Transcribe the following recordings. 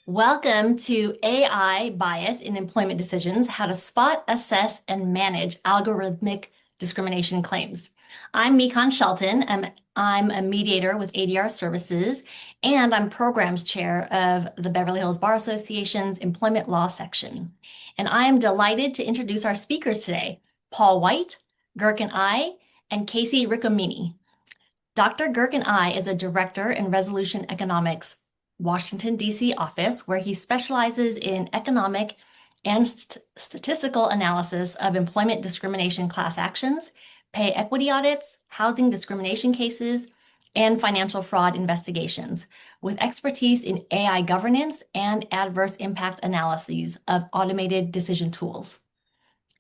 Welcome to AI Bias in Employment Decisions, How to Spot, Assess, and Manage Algorithmic Discrimination Claims. I'm Mikan Shelton. I'm a mediator with ADR Services, and I'm Programs Chair of the Beverly Hills Bar Association's Employment Law Section. And I am delighted to introduce our speakers today, Paul White, Gurkan Ay, and Kacey Riccomini. Dr. Gurkan Ay is a director in Resolution Economics Washington, D.C. office, where he specializes in economic and statistical analysis of employment discrimination class actions, pay equity audits, housing discrimination cases, and financial fraud investigations, with expertise in AI governance and adverse impact analyses of automated decision tools.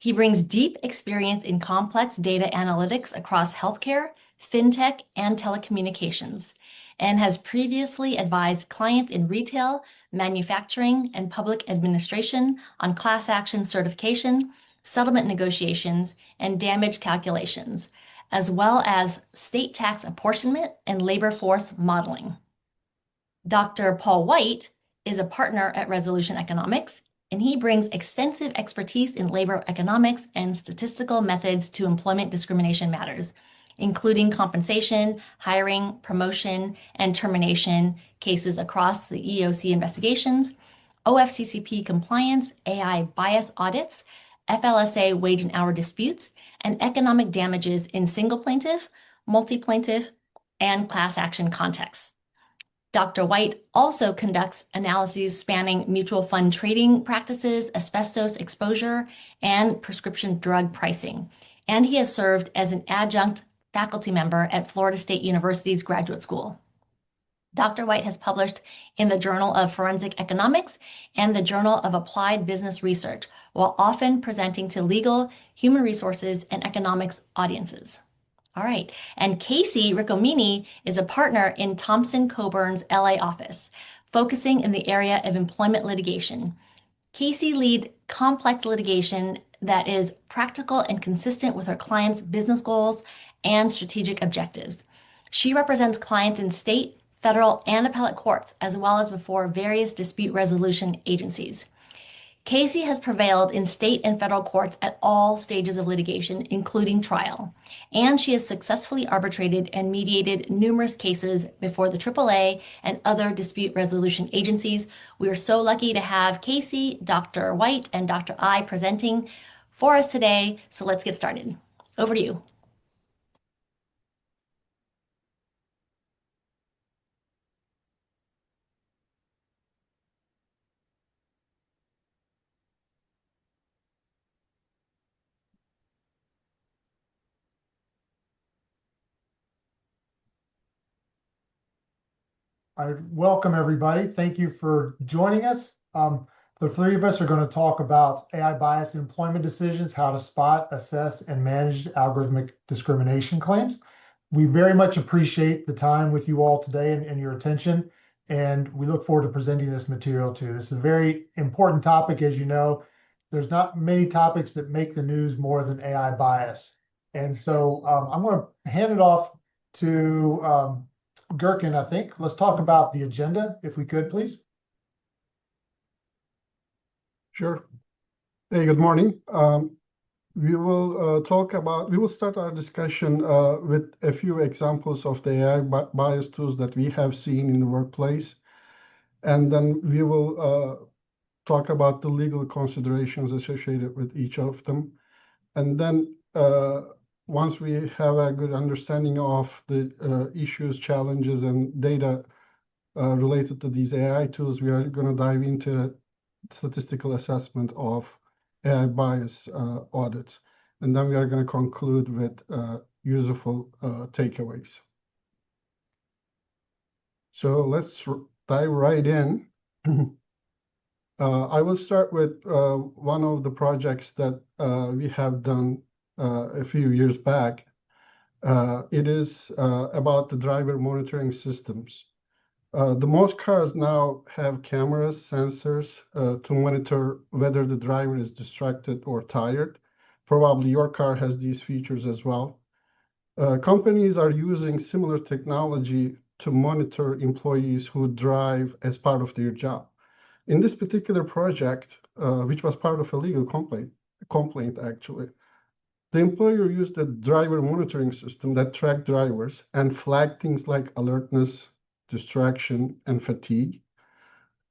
He brings deep experience in complex data analytics across healthcare, fintech, and telecommunications, and has previously advised clients in retail, manufacturing, and public administration on class action certification, settlement negotiations, and damage calculations, as well as state tax apportionment and labor force modeling. Dr. Paul White is a partner at Resolution Economics, and he brings extensive expertise in labor economics and statistical methods to employment discrimination matters, including compensation, hiring, promotion, and termination cases across the EEOC investigations, OFCCP compliance, AI bias audits, FLSA wage and hour disputes, and economic damages in single plaintiff, multi-plaintiff, and class action contexts. Dr. White also conducts analyses spanning mutual fund trading practices, asbestos exposure, and prescription drug pricing. And he has served as an adjunct faculty member at Florida State University's graduate school. Dr. White has published in the Journal of Forensic Economics and the Journal of Applied Business Research, while often presenting to legal, human resources, and economics audiences. All right, and Kacey Riccomini is a partner in Thompson Coburn's LA office, focusing in the area of employment litigation. Kacey leads complex litigation that is practical and consistent with her clients' business goals and strategic objectives. She represents clients in state, federal, and appellate courts, as well as before various dispute resolution agencies. Kacey has prevailed in state and federal courts at all stages of litigation, including trial, and she has successfully arbitrated and mediated numerous cases before the AAA and other dispute resolution agencies. We are so lucky to have Kacey, Dr. White, and Dr. Ay presenting for us today, so let's get started. Over to you. I welcome everybody. Thank you for joining us. The three of us are going to talk about AI bias in employment decisions, how to spot, assess, and manage algorithmic discrimination claims. We very much appreciate the time with you all today and your attention, and we look forward to presenting this material too. This is a very important topic. As you know, there's not many topics that make the news more than AI bias. And so I'm going to hand it off to Gurkan, I think. Let's talk about the agenda, if we could, please. Sure. Hey, good morning. We will start our discussion with a few examples of the AI bias tools that we have seen in the workplace. And then we will talk about the legal considerations associated with each of them. And then once we have a good understanding of the issues, challenges, and data related to these AI tools, we are going to dive into statistical assessment of AI bias audits. And then we are going to conclude with useful takeaways. So let's dive right in. I will start with one of the projects that we have done a few years back. It is about the driver monitoring systems. The most cars now have cameras, sensors to monitor whether the driver is distracted or tired. Probably your car has these features as well. Companies are using similar technology to monitor employees who drive as part of their job. In this particular project, which was part of a legal complaint actually, the employer used a driver monitoring system that tracked drivers and flagged things like alertness, distraction, and fatigue.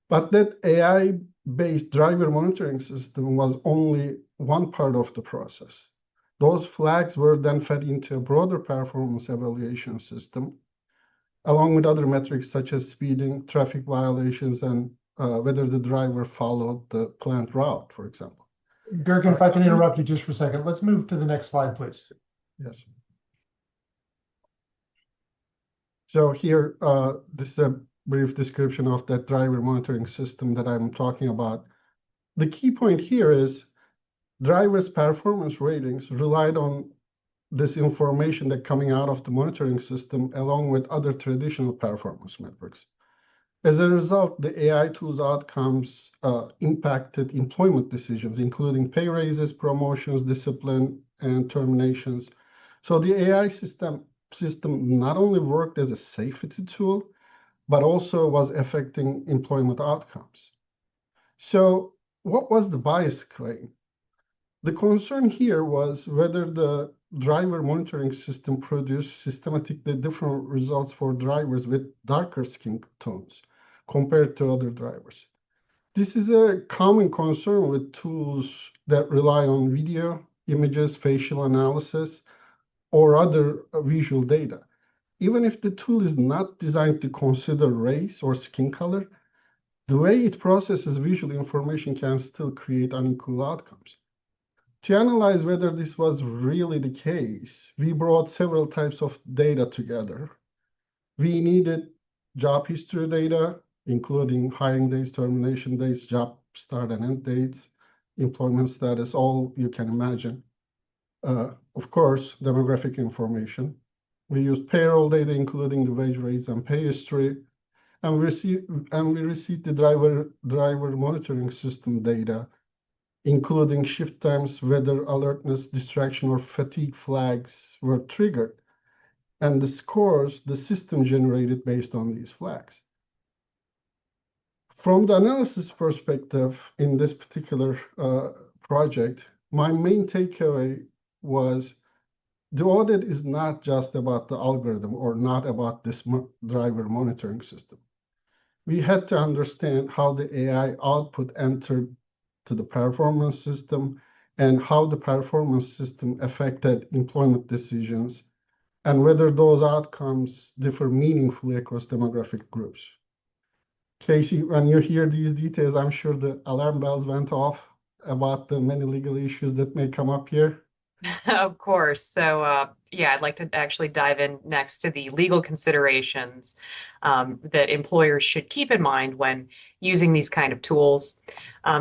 But that AI-based driver monitoring system was only one part of the process. Those flags were then fed into a broader performance evaluation system, along with other metrics such as speeding, traffic violations, and whether the driver followed the planned route, for example. Gurkan, if I can interrupt you just for a second, let's move to the next slide, please. Yes. So here, this is a brief description of that driver monitoring system that I'm talking about. The key point here is drivers' performance ratings relied on this information that coming out of the monitoring system along with other traditional performance metrics. As a result, the AI tools outcomes impacted employment decisions, including pay raises, promotions, discipline, and terminations. So the AI system not only worked as a safety tool, but also was affecting employment outcomes. So what was the bias claim? The concern here was whether the driver monitoring system produced systematically different results for drivers with darker skin tones compared to other drivers. This is a common concern with tools that rely on video, images, facial analysis, or other visual data. Even if the tool is not designed to consider race or skin color, the way it processes visual information can still create unequal outcomes. To analyze whether this was really the case, we brought several types of data together. We needed job history data, including hiring dates, termination dates, job start and end dates, employment status, all you can imagine. Of course, demographic information. We used payroll data, including the wage rates and pay history, and we received the driver monitoring system data, including shift times, whether alertness, distraction, or fatigue flags were triggered, and the scores the system generated based on these flags. From the analysis perspective in this particular project, my main takeaway was the audit is not just about the algorithm or not about this driver monitoring system. We had to understand how the AI output entered to the performance system and how the performance system affected employment decisions and whether those outcomes differ meaningfully across demographic groups. Kacey, when you hear these details, I'm sure the alarm bells went off about the many legal issues that may come up here. Of course. So, yeah, I'd like to actually dive in next to the legal considerations that employers should keep in mind when using these kind of tools.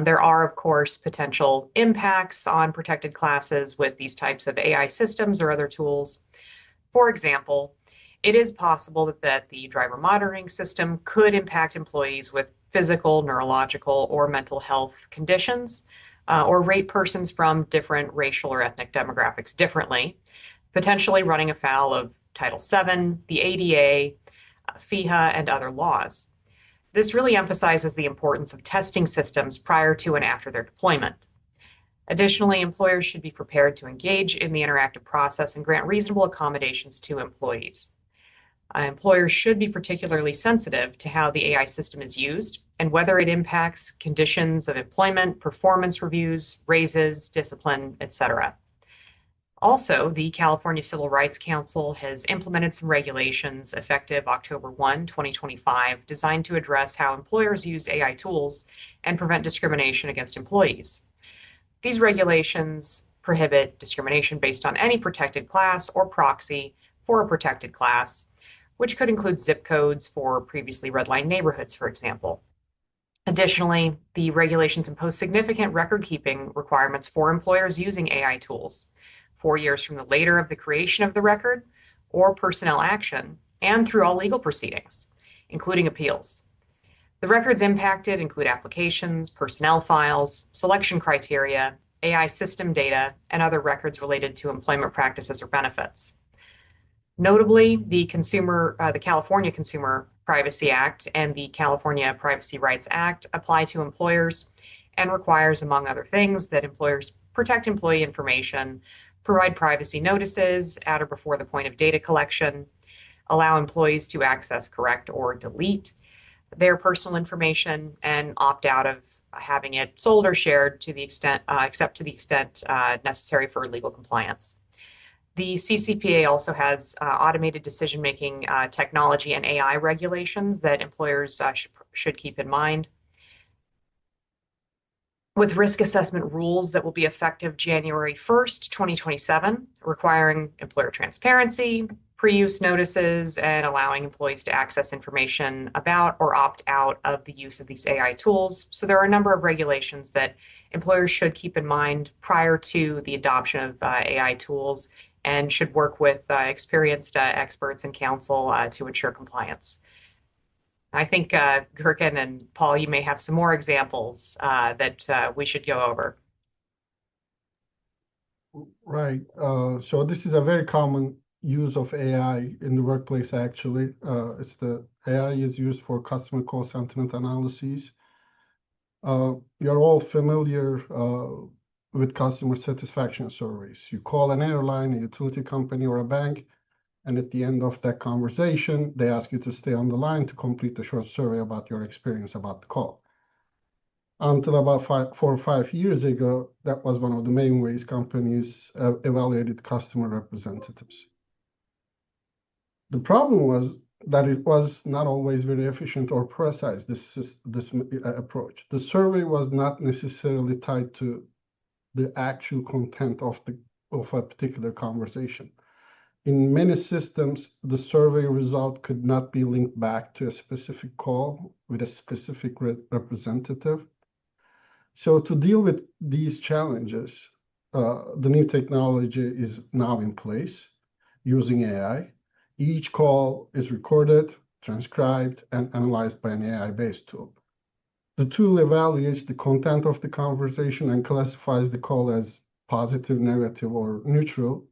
There are, of course, potential impacts on protected classes with these types of AI systems or other tools. For example, it is possible that the driver monitoring system could impact employees with physical, neurological, or mental health conditions, or rate persons from different racial or ethnic demographics differently, potentially running afoul of Title VII, the ADEA, FEHA, and other laws. This really emphasizes the importance of testing systems prior to and after their deployment. Additionally, employers should be prepared to engage in the interactive process and grant reasonable accommodations to employees. Employers should be particularly sensitive to how the AI system is used and whether it impacts conditions of employment, performance reviews, raises, discipline, etc. Also, the California Civil Rights Council has implemented some regulations effective October 1, 2025, designed to address how employers use AI tools and prevent discrimination against employees. These regulations prohibit discrimination based on any protected class or proxy for a protected class, which could include zip codes for previously redlined neighborhoods, for example. Additionally, the regulations impose significant record-keeping requirements for employers using AI tools, 4 years from the later of the creation of the record or personnel action, and through all legal proceedings, including appeals. The records impacted include applications, personnel files, selection criteria, AI system data, and other records related to employment practices or benefits. Notably, the California Consumer Privacy Act and the California Privacy Rights Act apply to employers and requires, among other things, that employers protect employee information, provide privacy notices at or before the point of data collection, allow employees to access, correct, or delete their personal information, and opt out of having it sold or shared to the extent, except to the extent necessary for legal compliance. The CCPA also has automated decision-making technology and AI regulations that employers should keep in mind, with risk assessment rules that will be effective January 1st, 2027, requiring employer transparency, pre-use notices, and allowing employees to access information about or opt out of the use of these AI tools. So there are a number of regulations that employers should keep in mind prior to the adoption of AI tools, and should work with experienced experts and counsel to ensure compliance. I think Gurkan and Paul, you may have some more examples that we should go over. Right. So this is a very common use of AI in the workplace, actually. It's the AI is used for customer call sentiment analyses. You're all familiar with customer satisfaction surveys. You call an airline, a utility company, or a bank, and at the end of that conversation, they ask you to stay on the line to complete a short survey about your experience about the call. Until about 4 or 5 years ago, that was one of the main ways companies evaluated customer representatives. The problem was that it was not always very efficient or precise, this approach. The survey was not necessarily tied to the actual content of a particular conversation. In many systems, the survey result could not be linked back to a specific call with a specific representative. So to deal with these challenges, the new technology is now in place using AI. Each call is recorded, transcribed, and analyzed by an AI-based tool. The tool evaluates the content of the conversation and classifies the call as positive, negative, or neutral.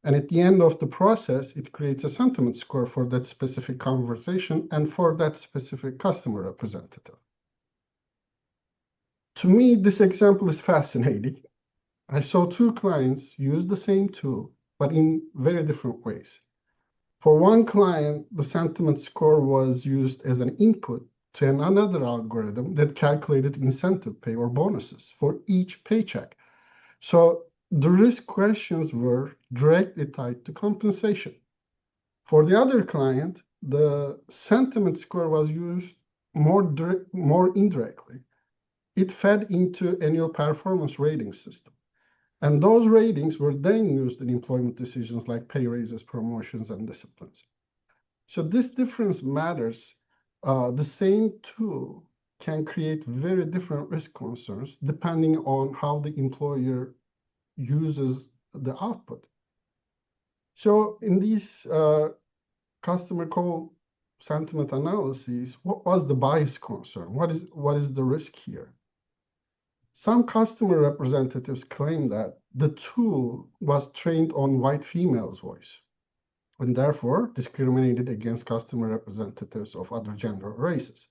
And at the end of the process, it creates a sentiment score for that specific conversation and for that specific customer representative. To me, this example is fascinating. I saw 2 clients use the same tool, but in very different ways. For one client, the sentiment score was used as an input to another algorithm that calculated incentive pay or bonuses for each paycheck. So the risk questions were directly tied to compensation. For the other client, the sentiment score was used more indirectly. It fed into annual performance rating system. And those ratings were then used in employment decisions like pay raises, promotions, and disciplines. So this difference matters. The same tool can create very different risk concerns depending on how the employer uses the output. So in these customer call sentiment analyses, what was the bias concern? What is the risk here? Some customer representatives claim that the tool was trained on white females' voice and therefore discriminated against customer representatives of other gender or races.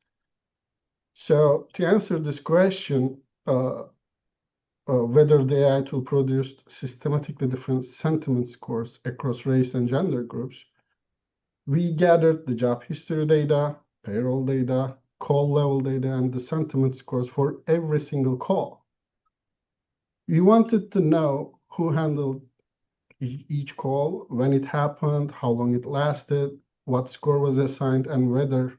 So to answer this question, whether the AI tool produced systematically different sentiment scores across race and gender groups, we gathered the job history data, payroll data, call level data, and the sentiment scores for every single call. We wanted to know who handled each call, when it happened, how long it lasted, what score was assigned, and whether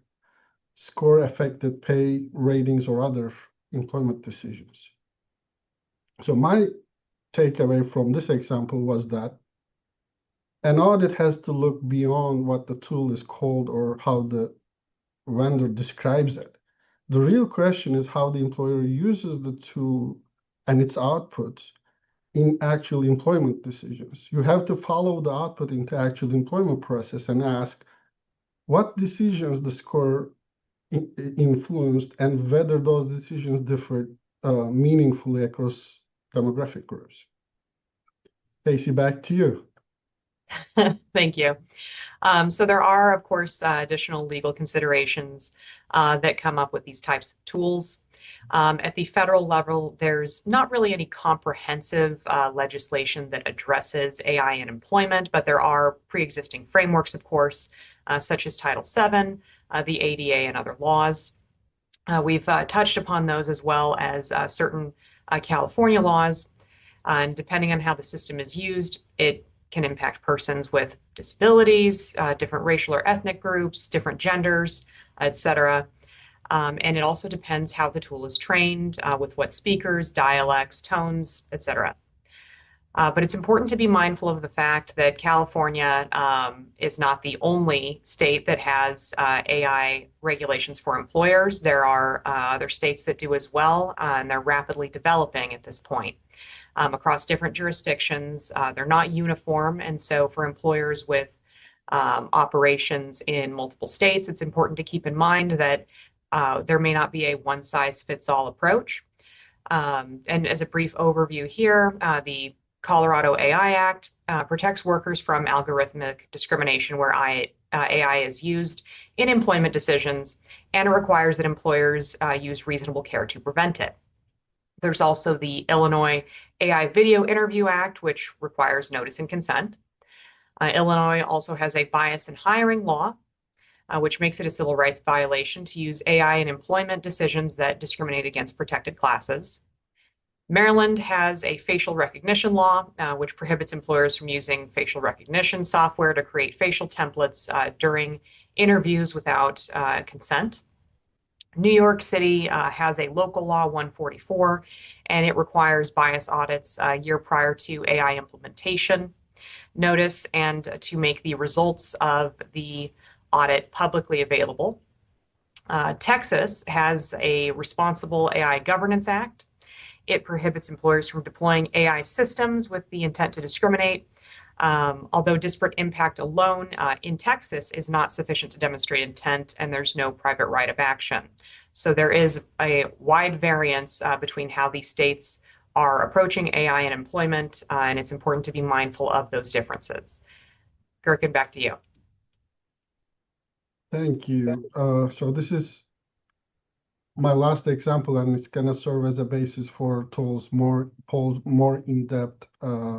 score affected pay, ratings, or other employment decisions. So my takeaway from this example was that an audit has to look beyond what the tool is called or how the vendor describes it. The real question is how the employer uses the tool and its outputs in actual employment decisions. You have to follow the output into actual employment process and ask what decisions the score influenced and whether those decisions differed meaningfully across demographic groups. Kacey, back to you. Thank you. So there are, of course, additional legal considerations that come up with these types of tools. At the federal level, there's not really any comprehensive legislation that addresses AI in employment, but there are pre-existing frameworks, of course, such as Title VII, the ADA, and other laws. We've touched upon those as well as certain California laws. And depending on how the system is used, it can impact persons with disabilities, different racial or ethnic groups, different genders, etc. And it also depends how the tool is trained, with what speakers, dialects, tones, etc. But it's important to be mindful of the fact that California is not the only state that has AI regulations for employers. There are other states that do as well, and they're rapidly developing at this point. Across different jurisdictions, they're not uniform, and so for employers with operations in multiple states, it's important to keep in mind that there may not be a one-size-fits-all approach. And as a brief overview here, the Colorado AI Act protects workers from algorithmic discrimination where AI is used in employment decisions, and it requires that employers use reasonable care to prevent it. There's also the Illinois AI Video Interview Act, which requires notice and consent. Illinois also has a bias in hiring law, which makes it a civil rights violation to use AI in employment decisions that discriminate against protected classes. Maryland has a facial recognition law, which prohibits employers from using facial recognition software to create facial templates during interviews without consent. New York City has a local law 144, and it requires bias audits a year prior to AI implementation notice and to make the results of the audit publicly available. Texas has a Responsible AI Governance Act. It prohibits employers from deploying AI systems with the intent to discriminate. Although disparate impact alone in Texas is not sufficient to demonstrate intent, and there's no private right of action. So there is a wide variance between how these states are approaching AI in employment, and it's important to be mindful of those differences. Gurkan, back to you. Thank you. So this is my last example, and it's going to serve as a basis for Paul's more in-depth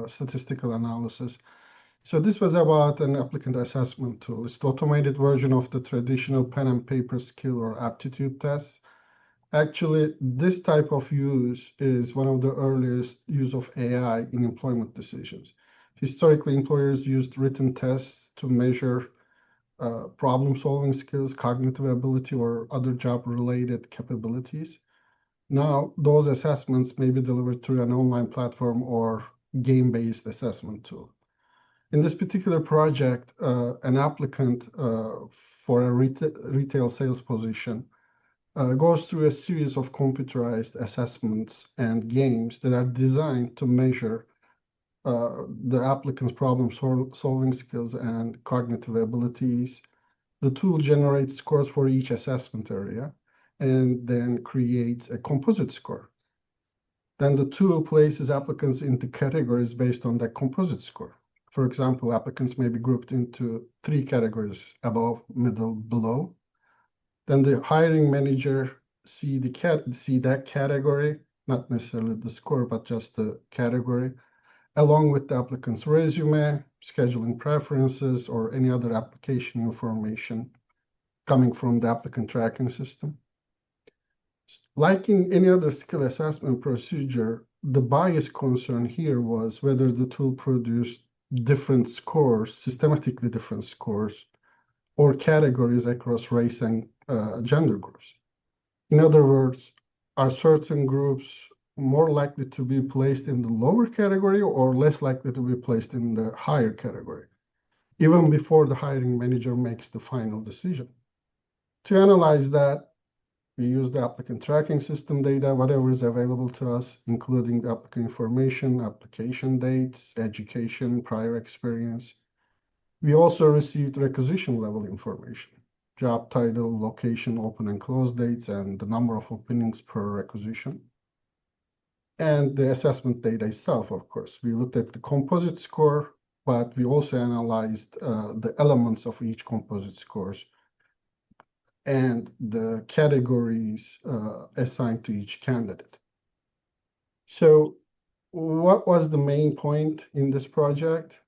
statistical analysis. So this was about an applicant assessment tool. It's the automated version of the traditional pen and paper skill or aptitude tests. Actually, this type of use is one of the earliest use of AI in employment decisions. Historically, employers used written tests to measure problem-solving skills, cognitive ability, or other job-related capabilities. Now, those assessments may be delivered through an online platform or game-based assessment tool. In this particular project, an applicant for a retail sales position goes through a series of computerized assessments and games that are designed to measure the applicant's problem-solving skills and cognitive abilities. The tool generates scores for each assessment area and then creates a composite score. Then the tool places applicants into categories based on that composite score. For example, applicants may be grouped into 3 categories: above, middle, below. Then the hiring manager see that category, not necessarily the score, but just the category, along with the applicant's resume, scheduling preferences, or any other application information coming from the applicant tracking system. Like in any other skill assessment procedure, the bias concern here was whether the tool produced different scores, systematically different scores, or categories across race and gender groups. In other words, are certain groups more likely to be placed in the lower category or less likely to be placed in the higher category, even before the hiring manager makes the final decision? To analyze that, we use the applicant tracking system data, whatever is available to us, including the applicant information, application dates, education, prior experience. We also received requisition level information: job title, location, open and close dates, and the number of openings per requisition. And the assessment data itself, of course. We looked at the composite score, but we also analyzed the elements of each composite scores and the categories assigned to each candidate. So what was the main point in this project?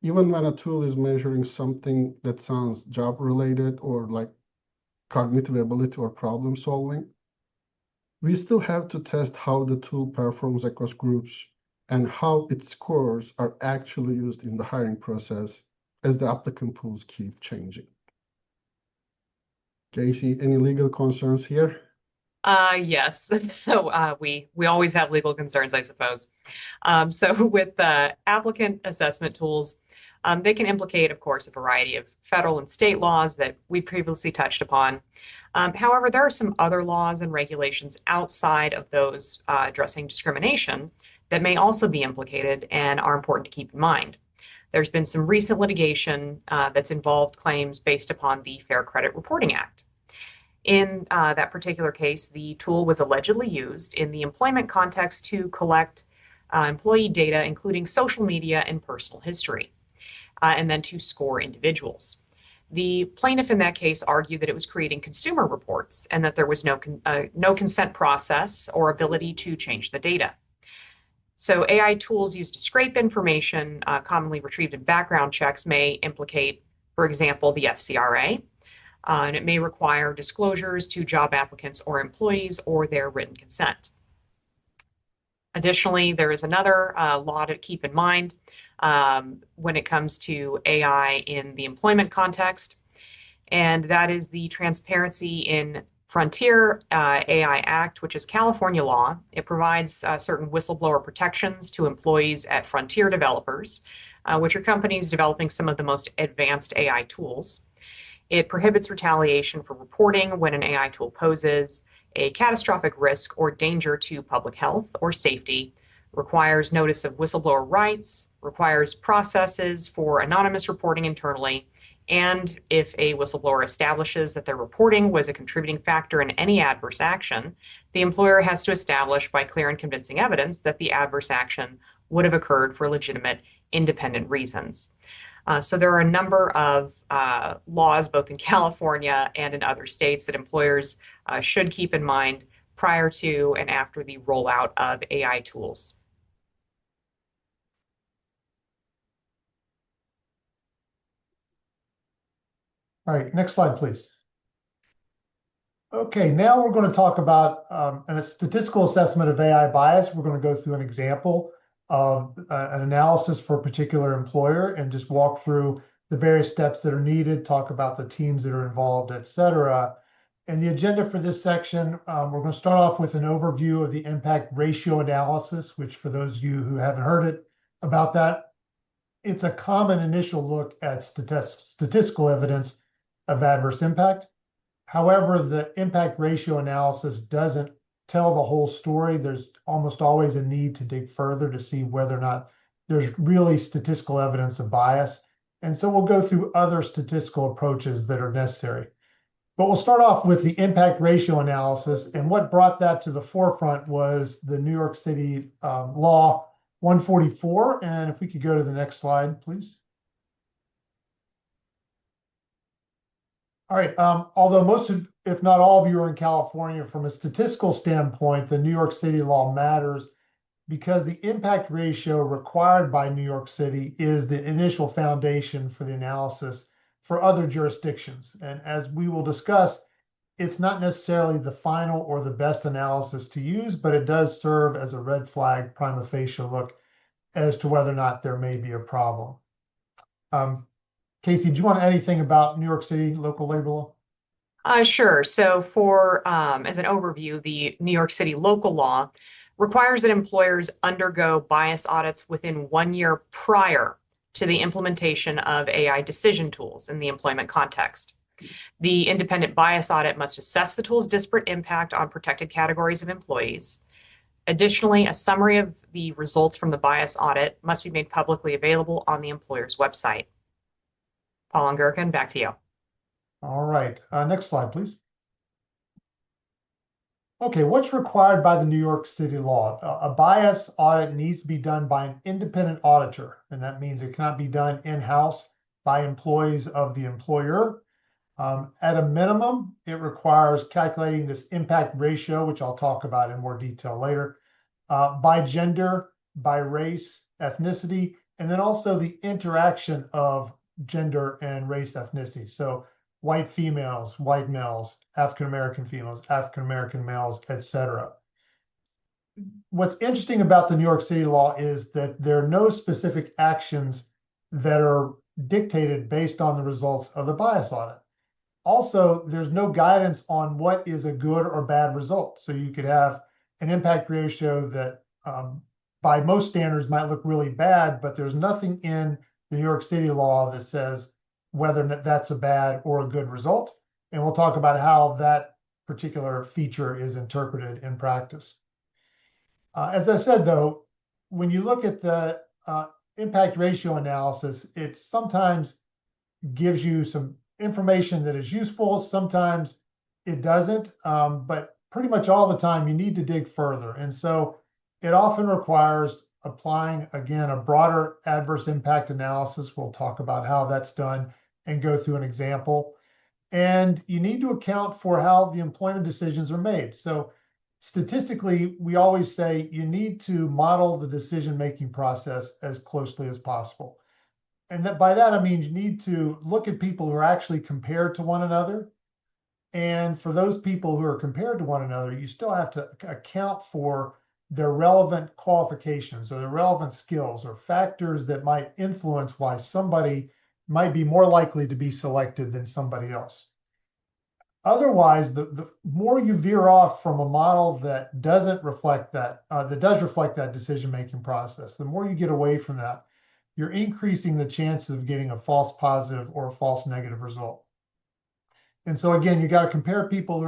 Even when a tool is measuring something that sounds job-related or like cognitive ability or problem solving, we still have to test how the tool performs across groups and how its scores are actually used in the hiring process as the applicant pools keep changing. Kacey, any legal concerns here? Yes. We always have legal concerns, I suppose. So with applicant assessment tools, they can implicate, of course, a variety of federal and state laws that we previously touched upon. However, there are some other laws and regulations outside of those addressing discrimination that may also be implicated and are important to keep in mind. There's been some recent litigation that's involved claims based upon the Fair Credit Reporting Act. In that particular case, the tool was allegedly used in the employment context to collect employee data, including social media and personal history, and then to score individuals. The plaintiff in that case argued that it was creating consumer reports and that there was no consent process or ability to change the data. So AI tools used to scrape information commonly retrieved in background checks may implicate, for example, the FCRA, and it may require disclosures to job applicants or employees or their written consent. Additionally, there is another law to keep in mind when it comes to AI in the employment context, and that is the Transparency in Frontier AI Act, which is California law. It provides certain whistleblower protections to employees at Frontier developers, which are companies developing some of the most advanced AI tools. It prohibits retaliation for reporting when an AI tool poses a catastrophic risk or danger to public health or safety, requires notice of whistleblower rights, requires processes for anonymous reporting internally, and if a whistleblower establishes that their reporting was a contributing factor in any adverse action, the employer has to establish by clear and convincing evidence that the adverse action would have occurred for legitimate, independent reasons. So there are a number of laws, both in California and in other states, that employers should keep in mind prior to and after the rollout of AI tools. All right, next slide, please. Okay, now we're going to talk about a statistical assessment of AI bias. We're going to go through an example of an analysis for a particular employer and just walk through the various steps that are needed, talk about the teams that are involved, et cetera. And the agenda for this section, we're going to start off with an overview of the impact ratio analysis, which for those of you who haven't heard it about that, it's a common initial look at statistical evidence of adverse impact. However, the impact ratio analysis doesn't tell the whole story. There's almost always a need to dig further to see whether or not there's really statistical evidence of bias. And so we'll go through other statistical approaches that are necessary. But we'll start off with the impact ratio analysis. And what brought that to the forefront was the New York City Law 144. And if we could go to the next slide, please. All right. Although most of, if not all of you are in California, from a statistical standpoint, the New York City law matters because the impact ratio required by New York City is the initial foundation for the analysis for other jurisdictions. And as we will discuss, it's not necessarily the final or the best analysis to use, but it does serve as a red flag prima facie look as to whether or not there may be a problem. Kacey, do you want to add anything about New York City local labor law? Sure. So for as an overview, the New York City local law requires that employers undergo bias audits within 1 year prior to the implementation of AI decision tools in the employment context. The independent bias audit must assess the tool's disparate impact on protected categories of employees. Additionally, a summary of the results from the bias audit must be made publicly available on the employer's website. Paul and Gurkan, back to you. All right. Next slide, please. Okay, what's required by the New York City law? A bias audit needs to be done by an independent auditor, and that means it cannot be done in-house by employees of the employer. At a minimum, it requires calculating this impact ratio, which I'll talk about in more detail later, by gender, by race, ethnicity, and then also the interaction of gender and race ethnicity. So white females, white males, African-American females, African-American males, etc. What's interesting about the New York City law is that there are no specific actions that are dictated based on the results of the bias audit. Also, there's no guidance on what is a good or bad result. So you could have an impact ratio that by most standards might look really bad, but there's nothing in the New York City law that says whether that's a bad or a good result. And we'll talk about how that particular feature is interpreted in practice. As I said, though, when you look at the impact ratio analysis, it sometimes gives you some information that is useful. Sometimes it doesn't, but pretty much all the time you need to dig further. And so it often requires applying, again, a broader adverse impact analysis. We'll talk about how that's done and go through an example. And you need to account for how the employment decisions are made. So statistically, we always say you need to model the decision-making process as closely as possible. And that by that, I mean, you need to look at people who are actually compared to one another. And for those people who are compared to one another, you still have to account for their relevant qualifications or their relevant skills or factors that might influence why somebody might be more likely to be selected than somebody else. Otherwise, the more you veer off from a model that doesn't reflect that, that does reflect that decision-making process, the more you get away from that, you're increasing the chances of getting a false positive or a false negative result. And so again, you got to compare people who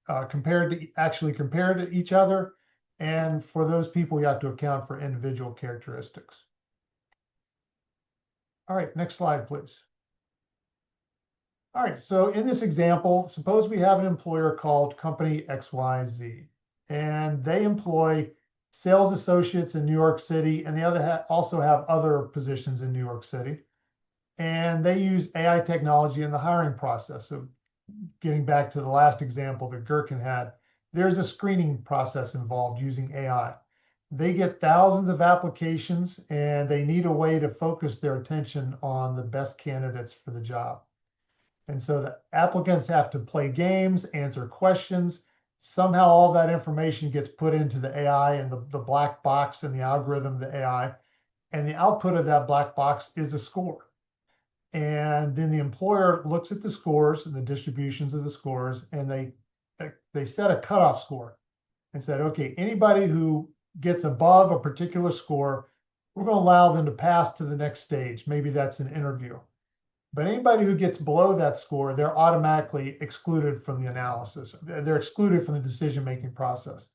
are compared to each other. And for those people, you have to account for individual characteristics. All right, next slide, please. All right, so in this example, suppose we have an employer called Company XYZ, and they employ sales associates in New York City, and they also have other positions in New York City. And they use AI technology in the hiring process. So getting back to the last example that Gurkan had, there's a screening process involved using AI. They get thousands of applications, and they need a way to focus their attention on the best candidates for the job. And so the applicants have to play games, answer questions. Somehow all that information gets put into the AI and the black box and the algorithm of the AI. And the output of that black box is a score. And then the employer looks at the scores and the distributions of the scores, and they set a cutoff score and said, okay, anybody who gets above a particular score, we're going to allow them to pass to the next stage. Maybe that's an interview. But anybody who gets below that score, they're automatically excluded from the analysis. They're excluded from the decision-making process.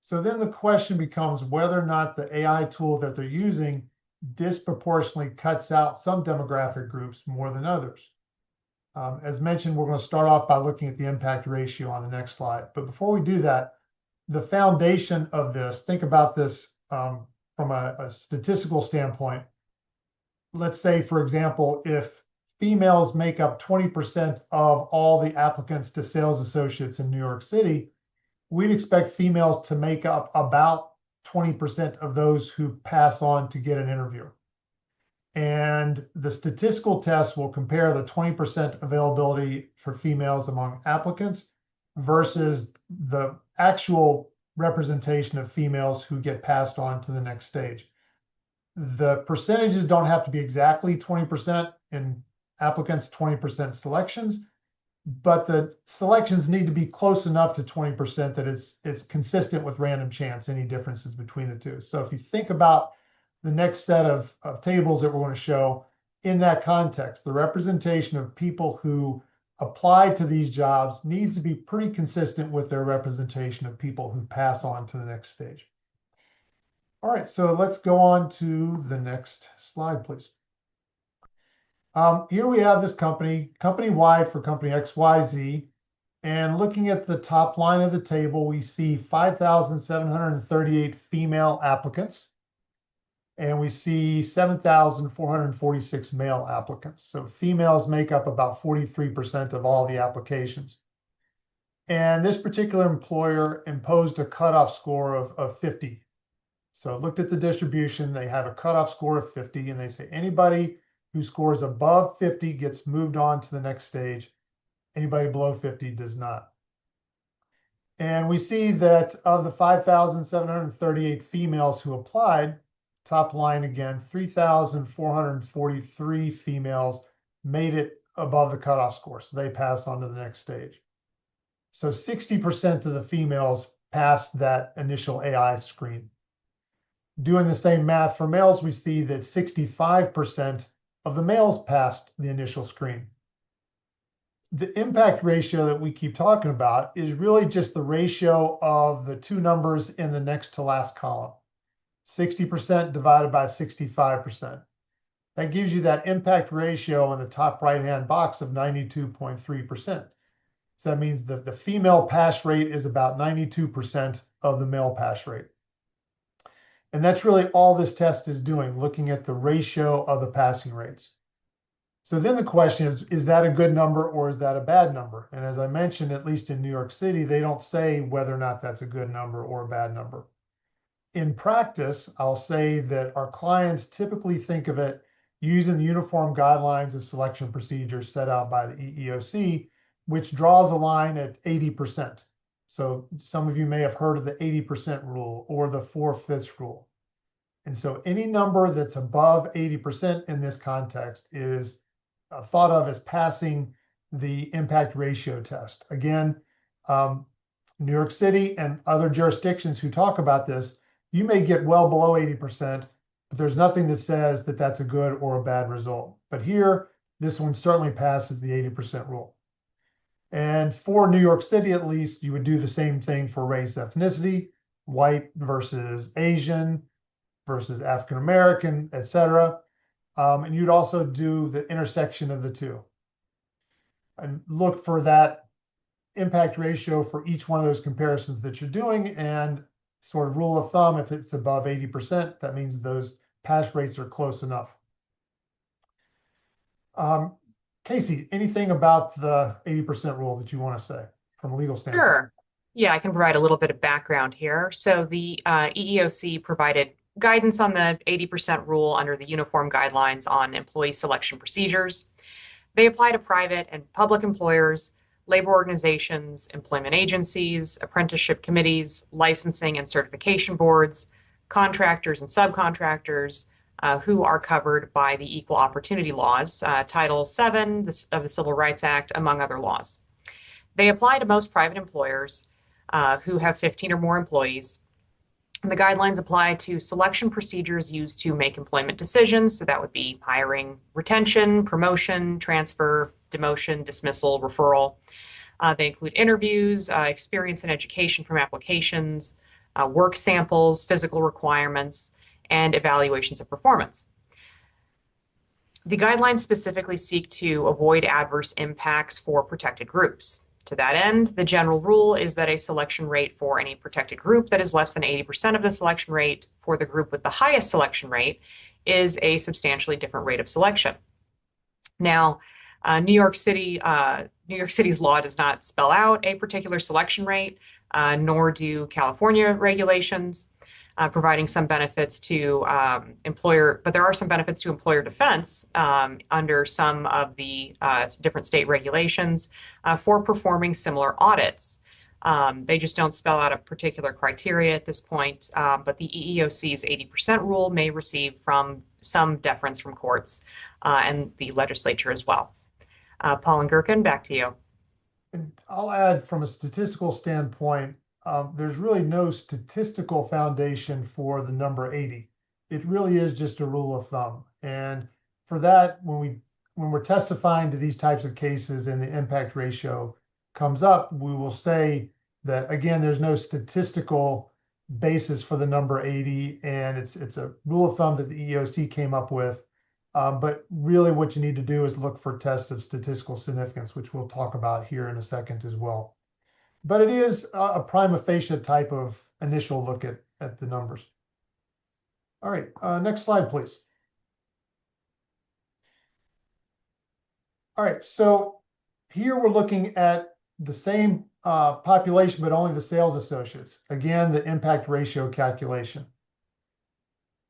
So then the question becomes whether or not the AI tool that they're using disproportionately cuts out some demographic groups more than others. As mentioned, we're going to start off by looking at the impact ratio on the next slide. But before we do that, the foundation of this, think about this from a statistical standpoint. Let's say, for example, if females make up 20% of all the applicants to sales associates in New York City, we'd expect females to make up about 20% of those who pass on to get an interview. And the statistical test will compare the 20% availability for females among applicants versus the actual representation of females who get passed on to the next stage. The percentages don't have to be exactly 20% in applicants, 20% selections, but the selections need to be close enough to 20% that it's consistent with random chance, any differences between the two. So if you think about the next set of tables that we're going to show in that context, the representation of people who apply to these jobs needs to be pretty consistent with their representation of people who pass on to the next stage. All right, so let's go on to the next slide, please. Here we have this company-wide for company XYZ. And looking at the top line of the table, we see 5,738 female applicants, and we see 7,446 male applicants. So females make up about 43% of all the applications. And this particular employer imposed a cutoff score of 50. So looked at the distribution, they have a cutoff score of 50, and they say anybody who scores above 50 gets moved on to the next stage. Anybody below 50 does not. And we see that of the 5,738 females who applied, top line again, 3,443 females made it above the cutoff score. So they pass on to the next stage. So 60% of the females passed that initial AI screen. Doing the same math for males, we see that 65% of the males passed the initial screen. The impact ratio that we keep talking about is really just the ratio of the two numbers in the next to last column. 60% divided by 65%. That gives you that impact ratio in the top right-hand box of 92.3%. So that means that the female pass rate is about 92% of the male pass rate. And that's really all this test is doing, looking at the ratio of the passing rates. So then the question is that a good number or is that a bad number? And as I mentioned, at least in New York City, they don't say whether or not that's a good number or a bad number. In practice, I'll say that our clients typically think of it using the Uniform Guidelines of Selection Procedures set out by the EEOC, which draws a line at 80%. So some of you may have heard of the 80% rule or the 4/5 rule. And so any number that's above 80% in this context is thought of as passing the impact ratio test. Again, New York City and other jurisdictions who talk about this, you may get well below 80%, but there's nothing that says that that's a good or a bad result. But here, this one certainly passes the 80% rule. And for New York City, at least, you would do the same thing for race, ethnicity, white versus Asian versus African American, et cetera. And you'd also do the intersection of the two and look for that impact ratio for each one of those comparisons that you're doing. And sort of rule of thumb, if it's above 80%, that means those pass rates are close enough. Kacey, anything about the 80% rule that you want to say from a legal standpoint? Sure. Yeah, I can provide a little bit of background here. So the EEOC provided guidance on the 80% rule under the Uniform Guidelines on Employee Selection Procedures. They apply to private and public employers, labor organizations, employment agencies, apprenticeship committees, licensing and certification boards, contractors and subcontractors who are covered by the Equal Opportunity Laws, Title VII of the Civil Rights Act, among other laws. They apply to most private employers who have 15 or more employees. The guidelines apply to selection procedures used to make employment decisions. So that would be hiring, retention, promotion, transfer, demotion, dismissal, referral. They include interviews, experience and education from applications, work samples, physical requirements, and evaluations of performance. The guidelines specifically seek to avoid adverse impacts for protected groups. To that end, the general rule is that a selection rate for any protected group that is less than 80% of the selection rate for the group with the highest selection rate is a substantially different rate of selection. Now, New York City's law does not spell out a particular selection rate, nor do California regulations, providing some benefits to but there are some benefits to employer defense under some of the different state regulations for performing similar audits. They just don't spell out a particular criteria at this point, but the EEOC's 80% rule may receive some deference from courts and the legislature as well. Paul and Gurkan, back to you. And I'll add from a statistical standpoint, there's really no statistical foundation for the number 80. It really is just a rule of thumb. And for that, when we're testifying to these types of cases and the impact ratio comes up, we will say that, again, there's no statistical basis for the number 80. And it's a rule of thumb that the EEOC came up with. But really what you need to do is look for tests of statistical significance, which we'll talk about here in a second as well. But it is a prima facie type of initial look at the numbers. All right, next slide, please. All right, so here we're looking at the same population, but only the sales associates. Again, the impact ratio calculation.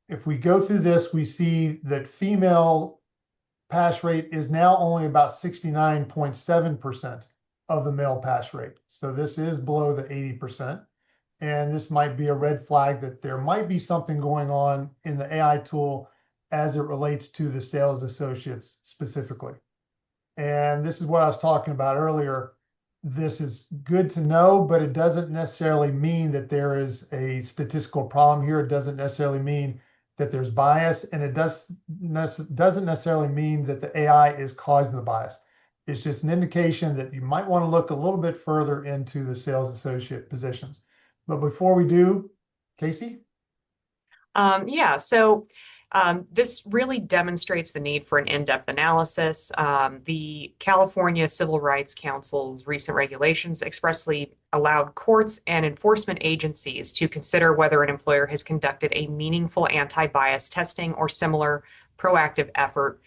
If we go through this, we see that female pass rate is now only about 69.7% of the male pass rate. So this is below the 80%. And this might be a red flag that there might be something going on in the AI tool as it relates to the sales associates specifically. And this is what I was talking about earlier. This is good to know, but it doesn't necessarily mean that there is a statistical problem here. It doesn't necessarily mean that there's bias, and it doesn't necessarily mean that the AI is causing the bias. It's just an indication that you might want to look a little bit further into the sales associate positions. But before we do, Kacey? Yeah, so this really demonstrates the need for an in-depth analysis. The California Civil Rights Council's recent regulations expressly allowed courts and enforcement agencies to consider whether an employer has conducted a meaningful anti-bias testing or similar proactive effort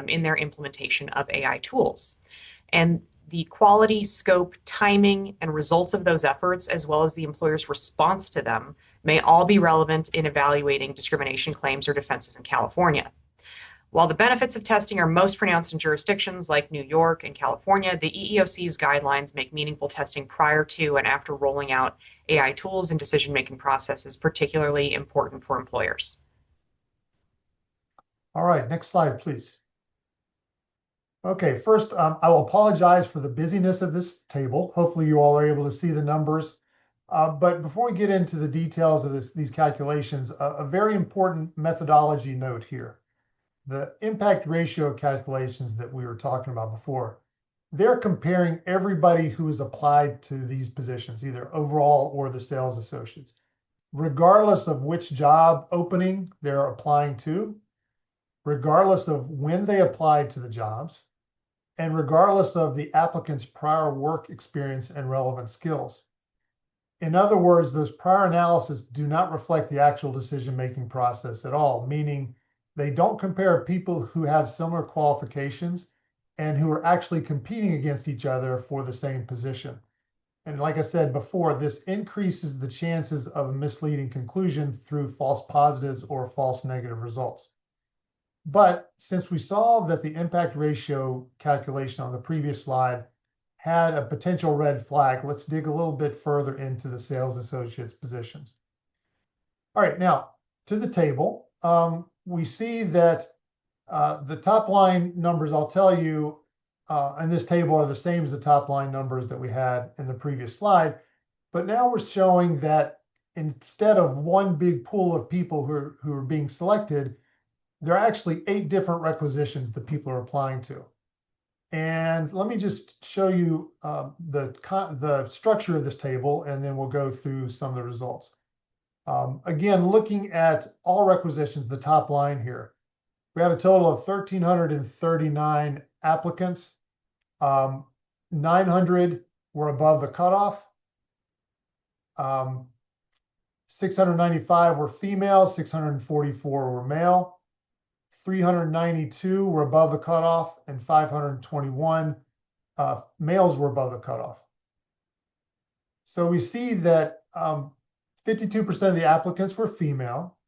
in their implementation of AI tools. And the quality, scope, timing, and results of those efforts, as well as the employer's response to them, may all be relevant in evaluating discrimination claims or defenses in California. While the benefits of testing are most pronounced in jurisdictions like New York and California, the EEOC's guidelines make meaningful testing prior to and after rolling out AI tools and decision-making processes particularly important for employers. All right, next slide, please. Okay, first, I will apologize for the busyness of this table. Hopefully you all are able to see the numbers. But before we get into the details of these calculations, a very important methodology note here. The impact ratio calculations that we were talking about before, they're comparing everybody who is applied to these positions, either overall or the sales associates, regardless of which job opening they're applying to, regardless of when they applied to the jobs, and regardless of the applicant's prior work experience and relevant skills. In other words, those prior analyses do not reflect the actual decision-making process at all, meaning they don't compare people who have similar qualifications and who are actually competing against each other for the same position. And like I said before, this increases the chances of a misleading conclusion through false positives or false negative results. But since we saw that the impact ratio calculation on the previous slide had a potential red flag, let's dig a little bit further into the sales associates positions. All right, now to the table, we see that the top line numbers, I'll tell you, in this table are the same as the top line numbers that we had in the previous slide. But now we're showing that instead of one big pool of people who are being selected, there are actually 8 different requisitions that people are applying to. And let me just show you the structure of this table, and then we'll go through some of the results. Again, looking at all requisitions, the top line here, we had a total of 1,339 applicants. 900 were above the cutoff. 695 were female, 644 were male. 392 were above the cutoff, and 521 males were above the cutoff. So we see that 52% of the applicants were female.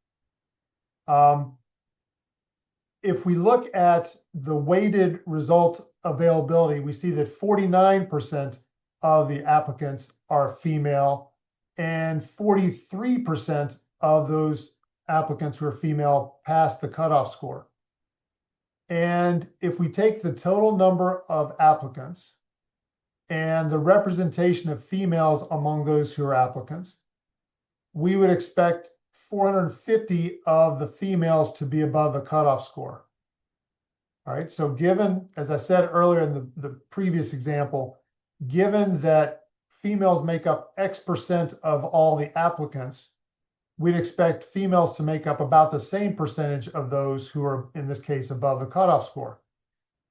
If we look at the weighted result availability, we see that 49% of the applicants are female, and 43% of those applicants who are female passed the cutoff score. And if we take the total number of applicants and the representation of females among those who are applicants, we would expect 450 of the females to be above the cutoff score. All right, so given, as I said earlier in the previous example, given that females make up X% of all the applicants, we'd expect females to make up about the same percentage of those who are, in this case, above the cutoff score.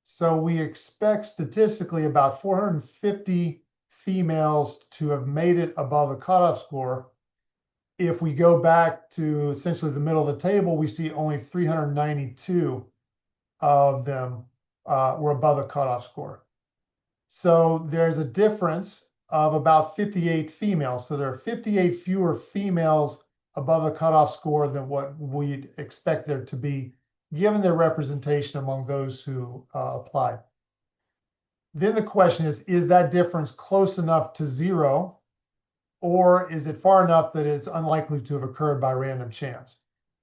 So we expect statistically about 450 females to have made it above the cutoff score. If we go back to essentially the middle of the table, we see only 392 of them were above the cutoff score. So there's a difference of about 58 females. So there are 58 fewer females above the cutoff score than what we'd expect there to be, given their representation among those who applied. Then the question is that difference close enough to zero, or is it far enough that it's unlikely to have occurred by random chance?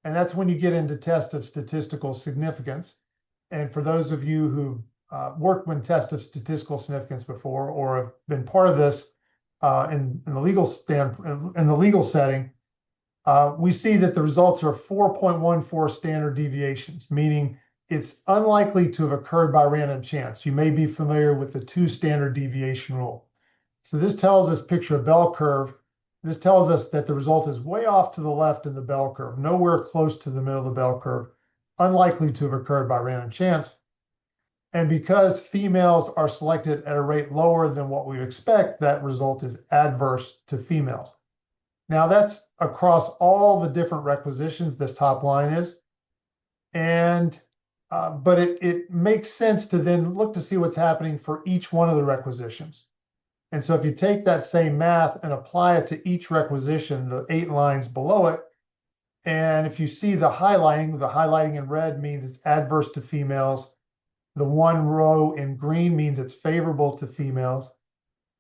And that's when you get into test of statistical significance. And for those of you who worked with test of statistical significance before, or have been part of this in the legal setting, we see that the results are 4.14 standard deviations, meaning it's unlikely to have occurred by random chance. You may be familiar with the 2 standard deviation rule. So this tells us, picture a bell curve. This tells us that the result is way off to the left in the bell curve, nowhere close to the middle of the bell curve, unlikely to have occurred by random chance. And because females are selected at a rate lower than what we expect, that result is adverse to females. Now that's across all the different requisitions, this top line is. And but it makes sense to then look to see what's happening for each one of the requisitions. And so if you take that same math and apply it to each requisition, the 8 lines below it, and if you see the highlighting in red means it's adverse to females. The 1 row in green means it's favorable to females.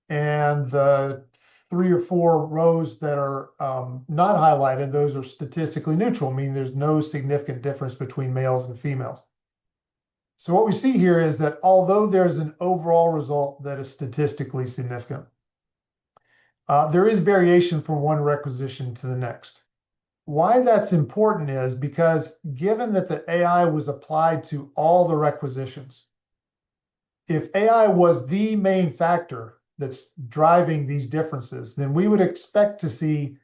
And the 3 or 4 rows that are not highlighted, those are statistically neutral, meaning there's no significant difference between males and females. So what we see here is that although there's an overall result that is statistically significant, there is variation from one requisition to the next. Why that's important is because given that the AI was applied to all the requisitions, if AI was the main factor that's driving these differences, then we would expect to see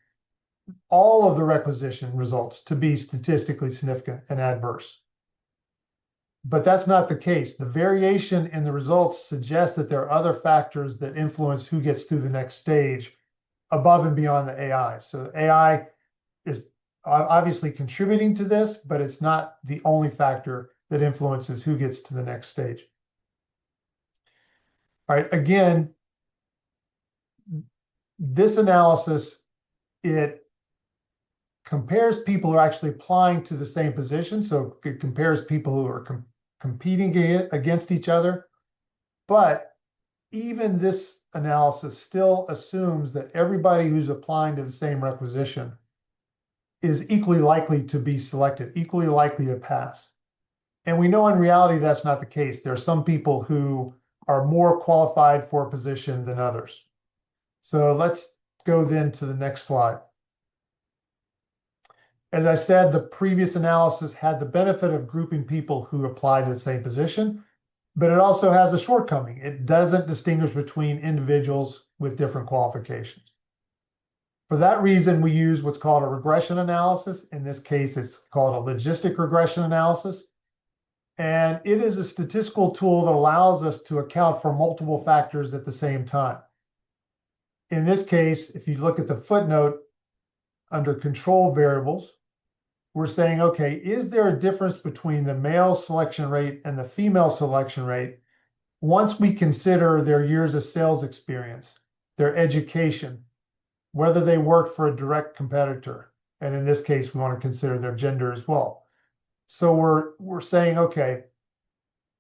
all of the requisition results to be statistically significant and adverse. But that's not the case. The variation in the results suggests that there are other factors that influence who gets through the next stage above and beyond the AI. So AI is obviously contributing to this, but it's not the only factor that influences who gets to the next stage. All right, again, this analysis, it compares people who are actually applying to the same position. So it compares people who are competing against each other. But even this analysis still assumes that everybody who's applying to the same requisition is equally likely to be selected, equally likely to pass. And we know in reality that's not the case. There are some people who are more qualified for a position than others. So let's go then to the next slide. As I said, the previous analysis had the benefit of grouping people who apply to the same position, but it also has a shortcoming. It doesn't distinguish between individuals with different qualifications. For that reason, we use what's called a regression analysis. In this case, it's called a logistic regression analysis. And it is a statistical tool that allows us to account for multiple factors at the same time. In this case, if you look at the footnote under control variables, we're saying, okay, is there a difference between the male selection rate and the female selection rate once we consider their years of sales experience, their education, whether they work for a direct competitor, and in this case, we want to consider their gender as well. So we're saying, okay,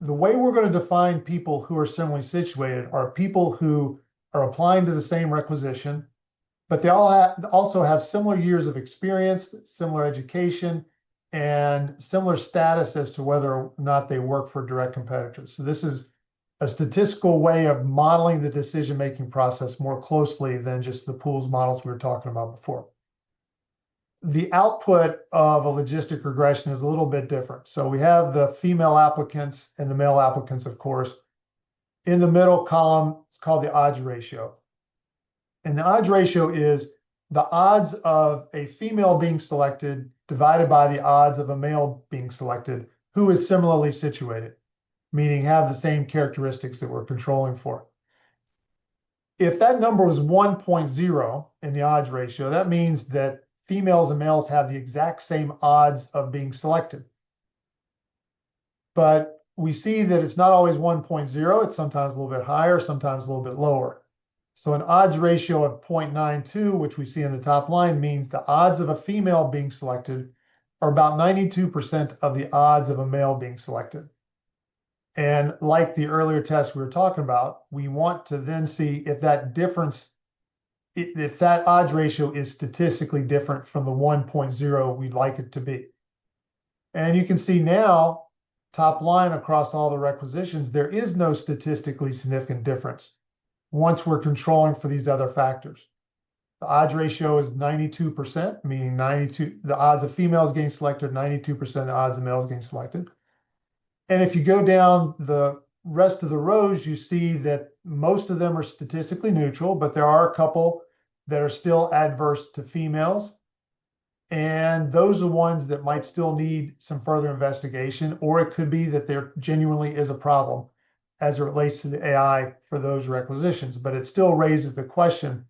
the way we're going to define people who are similarly situated are people who are applying to the same requisition, but they all also have similar years of experience, similar education, and similar status as to whether or not they work for direct competitors. So this is a statistical way of modeling the decision-making process more closely than just the pools models we were talking about before. The output of a logistic regression is a little bit different. So we have the female applicants and the male applicants, of course. In the middle column, it's called the odds ratio. And the odds ratio is the odds of a female being selected divided by the odds of a male being selected who is similarly situated, meaning have the same characteristics that we're controlling for. If that number was 1.0 in the odds ratio, that means that females and males have the exact same odds of being selected. But we see that it's not always 1.0, it's sometimes a little bit higher, sometimes a little bit lower. So an odds ratio of 0.92, which we see in the top line, means the odds of a female being selected are about 92% of the odds of a male being selected. And like the earlier test we were talking about, we want to then see if that difference, if that odds ratio is statistically different from the 1.0 we'd like it to be. And you can see now, top line across all the requisitions, there is no statistically significant difference once we're controlling for these other factors. The odds ratio is 92%, meaning the odds of females getting selected, 92% the odds of males getting selected. And if you go down the rest of the rows, you see that most of them are statistically neutral, but there are a couple that are still adverse to females. And those are the ones that might still need some further investigation, or it could be that there genuinely is a problem as it relates to the AI for those requisitions. But it still raises the question,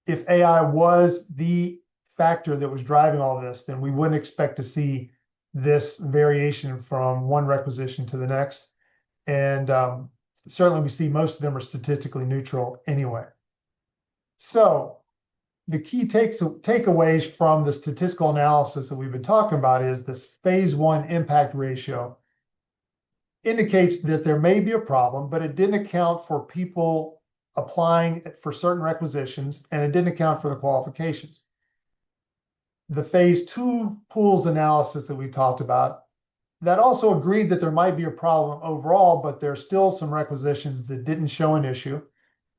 if AI was the factor that was driving all this, then we wouldn't expect to see this variation from one requisition to the next. And certainly we see most of them are statistically neutral anyway. So the key takeaways from the statistical analysis that we've been talking about is this phase one impact ratio indicates that there may be a problem, but it didn't account for people applying for certain requisitions, and it didn't account for the qualifications. The phase two pools analysis that we talked about, that also agreed that there might be a problem overall, but there's still some requisitions that didn't show an issue,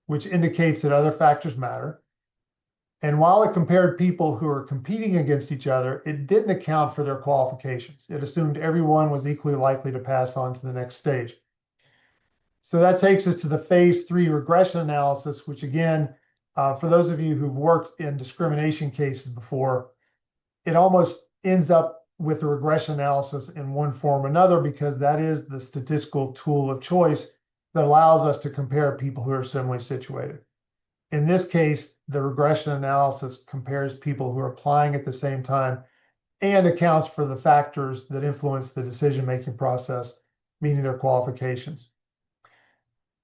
which indicates that other factors matter. And while it compared people who are competing against each other, it didn't account for their qualifications. It assumed everyone was equally likely to pass on to the next stage. So that takes us to the phase three regression analysis, which again, for those of you who've worked in discrimination cases before, it almost ends up with a regression analysis in one form or another, because that is the statistical tool of choice that allows us to compare people who are similarly situated. In this case, the regression analysis compares people who are applying at the same time and accounts for the factors that influence the decision-making process, meaning their qualifications.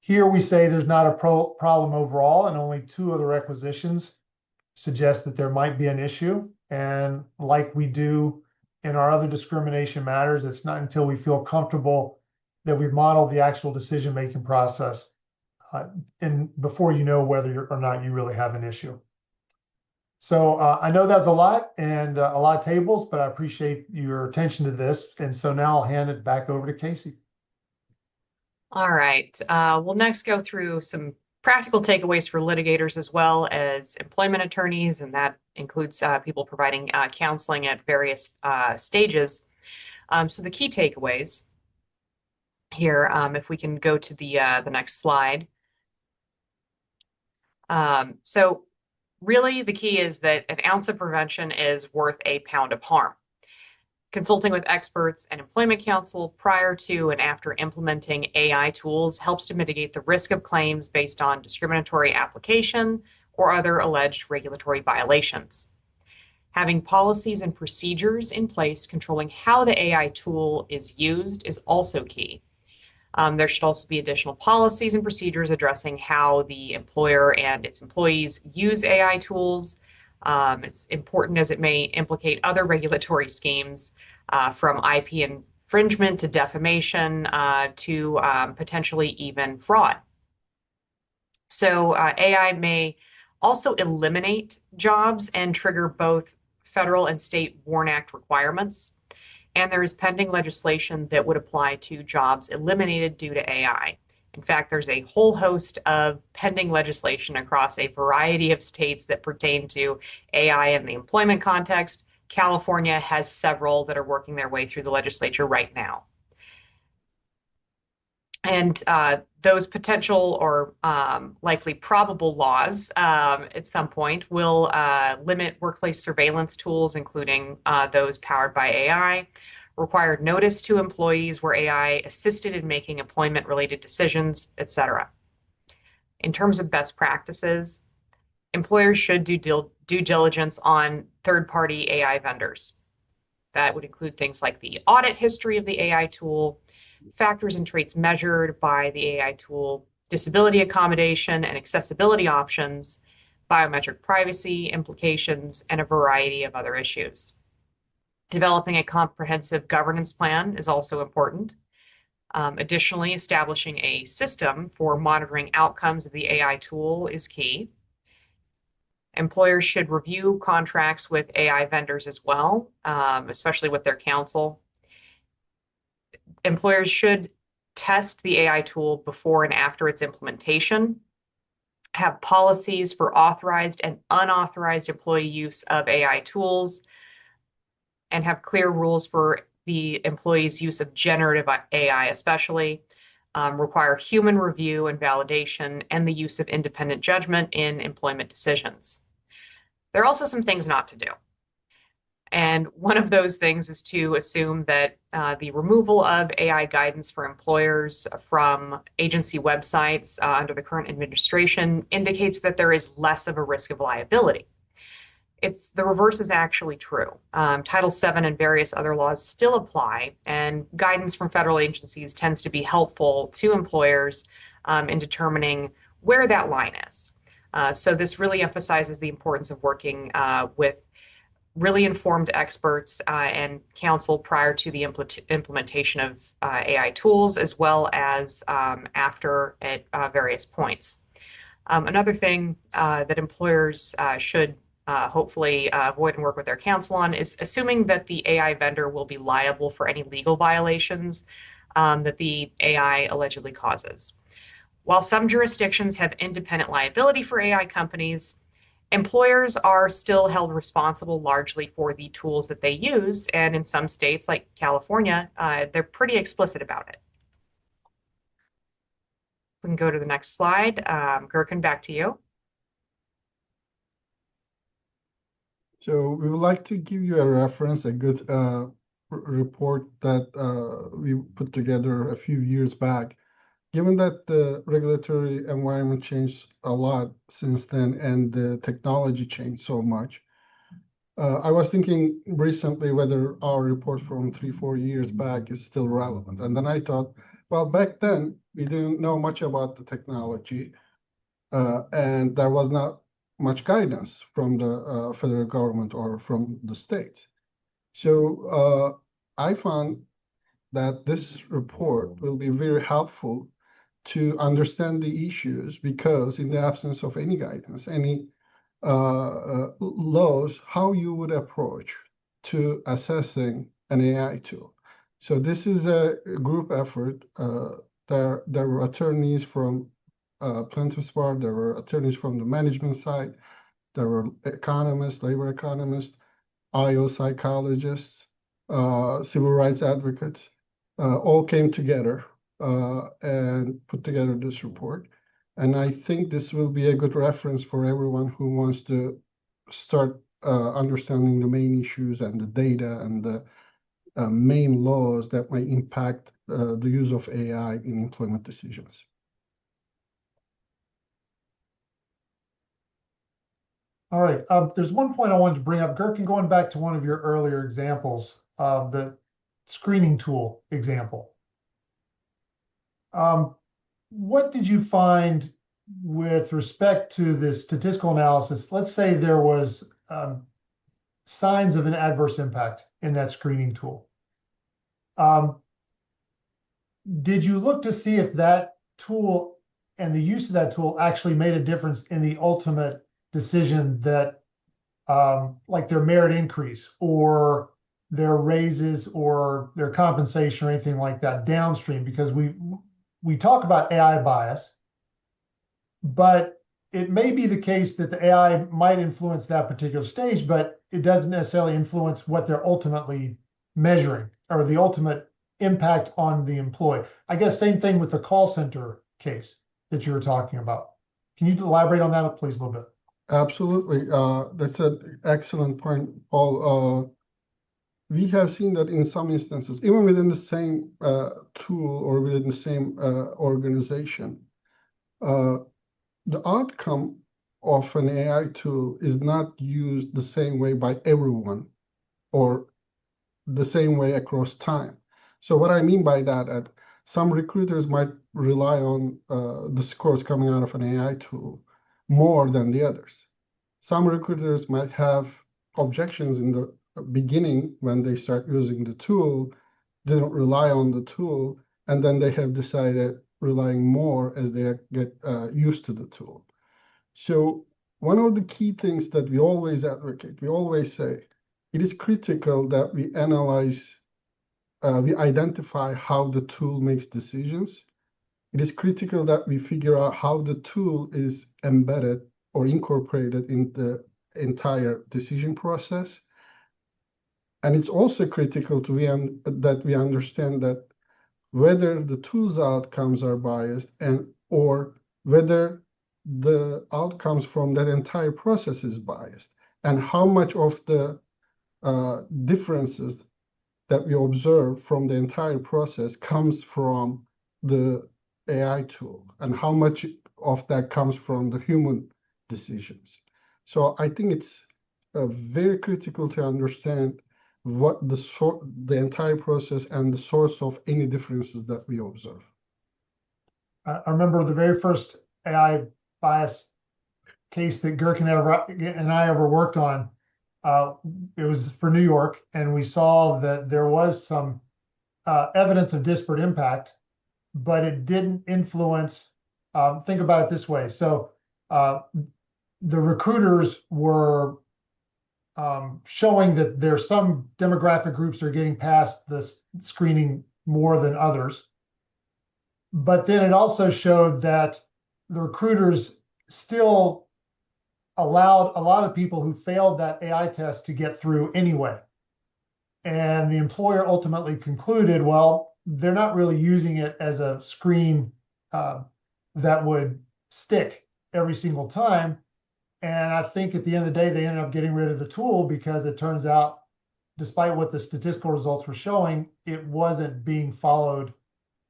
Here we say there's not a problem overall, and only two of the requisitions suggest that there might be an issue. And like we do in our other discrimination matters, it's not until we feel comfortable that we've modeled the actual decision-making process and before you know whether or not you really have an issue. So I know that's a lot and a lot of tables, but I appreciate your attention to this. And so now I'll hand it back over to Kacey. All right. We'll next go through some practical takeaways for litigators as well as employment attorneys, and that includes people providing counseling at various stages. So the key takeaways here, if we can go to the next slide. So really the key is that an ounce of prevention is worth a pound of harm. Consulting with experts and employment counsel prior to and after implementing AI tools helps to mitigate the risk of claims based on discriminatory application or other alleged regulatory violations. Having policies and procedures in place controlling how the AI tool is used is also key. There should also be additional policies and procedures addressing how the employer and its employees use AI tools. It's important as it may implicate other regulatory schemes from IP infringement to defamation to potentially even fraud. So AI may also eliminate jobs and trigger both federal and state WARN Act requirements. And there is pending legislation that would apply to jobs eliminated due to AI. In fact, there's a whole host of pending legislation across a variety of states that pertain to AI in the employment context. California has several that are working their way through the legislature right now. And those potential or likely probable laws at some point will limit workplace surveillance tools, including those powered by AI, require notice to employees where AI assisted in making employment-related decisions, etc. In terms of best practices, employers should do due diligence on third-party AI vendors. That would include things like the audit history of the AI tool, factors and traits measured by the AI tool, disability accommodation and accessibility options, biometric privacy implications, and a variety of other issues. Developing a comprehensive governance plan is also important. Additionally, establishing a system for monitoring outcomes of the AI tool is key. Employers should review contracts with AI vendors as well, especially with their counsel. Employers should test the AI tool before and after its implementation, have policies for authorized and unauthorized employee use of AI tools, and have clear rules for the employee's use of generative AI, especially, require human review and validation, and the use of independent judgment in employment decisions. There are also some things not to do. And one of those things is to assume that the removal of AI guidance for employers from agency websites under the current administration indicates that there is less of a risk of liability. The reverse is actually true. Title VII and various other laws still apply, and guidance from federal agencies tends to be helpful to employers in determining where that line is. So this really emphasizes the importance of working with really informed experts and counsel prior to the implementation of AI tools, as well as after at various points. Another thing that employers should hopefully avoid and work with their counsel on is assuming that the AI vendor will be liable for any legal violations that the AI allegedly causes. While some jurisdictions have independent liability for AI companies, employers are still held responsible largely for the tools that they use, and in some states like California, they're pretty explicit about it. We can go to the next slide. Gurkan, back to you. So we would like to give you a reference, a good report that we put together a few years back. Given that the regulatory environment changed a lot since then and the technology changed so much, I was thinking recently whether our report from 3-4 years back is still relevant. And then I thought, well, back then we didn't know much about the technology, and there was not much guidance from the federal government or from the states. So I found that this report will be very helpful to understand the issues, because in the absence of any guidance, any laws, how you would approach to assessing an AI tool. So this is a group effort. There were attorneys from plaintiff's bar, there were attorneys from the management side, there were economists, labor economists, IO psychologists, civil rights advocates, all came together and put together this report. And I think this will be a good reference for everyone who wants to start understanding the main issues and the data and the main laws that might impact the use of AI in employment decisions. All right. There's one point I wanted to bring up, Gurkan, going back to one of your earlier examples, the screening tool example. What did you find with respect to the statistical analysis? Let's say there was signs of an adverse impact in that screening tool. Did you look to see if that tool and the use of that tool actually made a difference in the ultimate decision that, like their merit increase or their raises or their compensation or anything like that downstream? Because we talk about AI bias, but it may be the case that the AI might influence that particular stage, but it doesn't necessarily influence what they're ultimately measuring or the ultimate impact on the employee. I guess same thing with the call center case that you were talking about. Can you elaborate on that, please, a little bit? Absolutely. That's an excellent point, Paul. We have seen that in some instances, even within the same tool or within the same organization, the outcome of an AI tool is not used the same way by everyone or the same way across time. So what I mean by that, some recruiters might rely on the scores coming out of an AI tool more than the others. Some recruiters might have objections in the beginning when they start using the tool. They don't rely on the tool, and then they have decided relying more as they get used to the tool. So one of the key things that we always advocate, we always say, it is critical that we analyze, we identify how the tool makes decisions. It is critical that we figure out how the tool is embedded or incorporated in the entire decision process. And it's also critical that we understand that whether the tool's outcomes are biased or whether the outcomes from that entire process is biased, and how much of the differences that we observe from the entire process comes from the AI tool, and how much of that comes from the human decisions. So I think it's very critical to understand what the entire process and the source of any differences that we observe. I remember the very first AI bias case that Gurkan and I ever worked on. It was for New York, and we saw that there was some evidence of disparate impact, but it didn't influence. Think about it this way. So the recruiters were showing that there's some demographic groups are getting past the screening more than others. But then it also showed that the recruiters still allowed a lot of people who failed that AI test to get through anyway. And the employer ultimately concluded, well, they're not really using it as a screen that would stick every single time. And I think at the end of the day, they ended up getting rid of the tool because it turns out, despite what the statistical results were showing, it wasn't being followed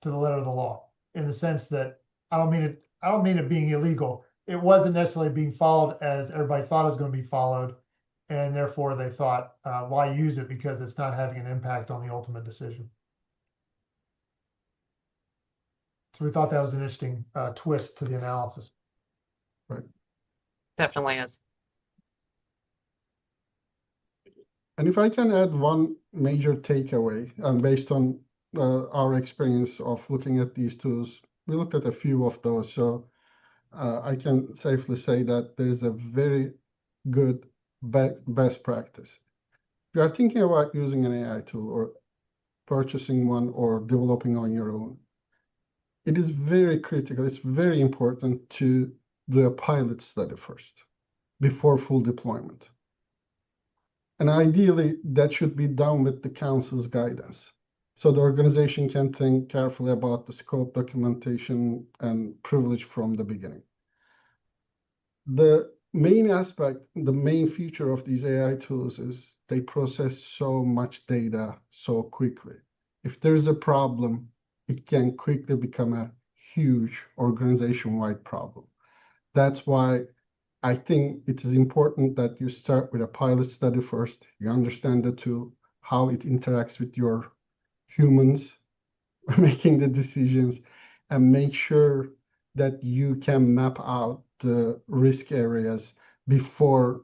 to the letter of the law, in the sense that I don't mean it being illegal. It wasn't necessarily being followed as everybody thought it was going to be followed. And therefore they thought, why use it? Because it's not having an impact on the ultimate decision. So we thought that was an interesting twist to the analysis. Right. Definitely is. And if I can add one major takeaway, based on our experience of looking at these tools, we looked at a few of those. So I can safely say that there is a very good best practice. If you are thinking about using an AI tool or purchasing one or developing on your own, it is very critical, it's very important to do a pilot study first before full deployment. And ideally, that should be done with the council's guidance. So the organization can think carefully about the scope, documentation, and privilege from the beginning. The main aspect, the main feature of these AI tools is they process so much data so quickly. If there's a problem, it can quickly become a huge organization-wide problem. That's why I think it is important that you start with a pilot study first. You understand the tool, how it interacts with your humans making the decisions, and make sure that you can map out the risk areas before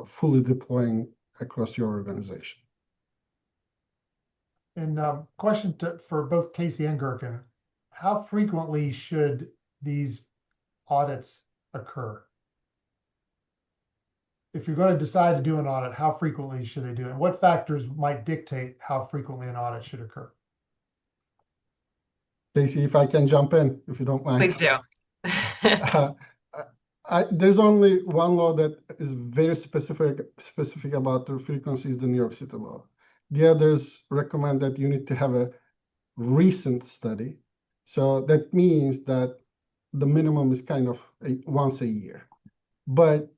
fully deploying across your organization. And question for both Kacey and Gurkan, how frequently should these audits occur? If you're going to decide to do an audit, how frequently should they do it? And what factors might dictate how frequently an audit should occur? Kacey, if I can jump in, if you don't mind. Please do. There's only one law that is very specific about the frequency, is the New York City law. The others recommend that you need to have a recent study. So that means that the minimum is kind of once a year. But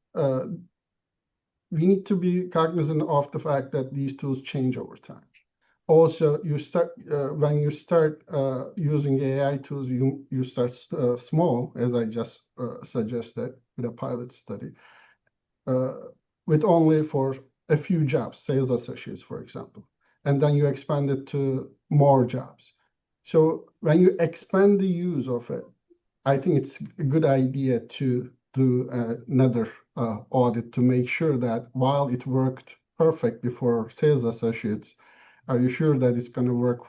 we need to be cognizant of the fact that these tools change over time. Also, when you start using AI tools, you start small, as I just suggested with a pilot study, with only for a few jobs, sales associates, for example, and then you expand it to more jobs. So when you expand the use of it, I think it's a good idea to do another audit to make sure that while it worked perfectly for sales associates, are you sure that it's going to work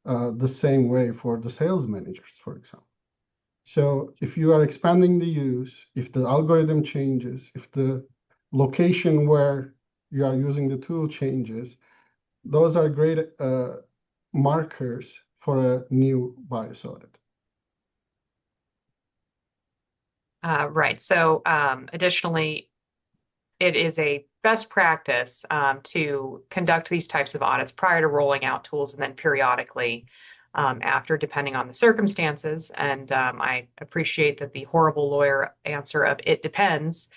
the same way for the sales managers, for example? So if you are expanding the use, if the algorithm changes, if the location where you are using the tool changes, those are great markers for a new bias audit. Right. So additionally, it is a best practice to conduct these types of audits prior to rolling out tools and then periodically after, depending on the circumstances. And I appreciate that the horrible lawyer answer of "it depends"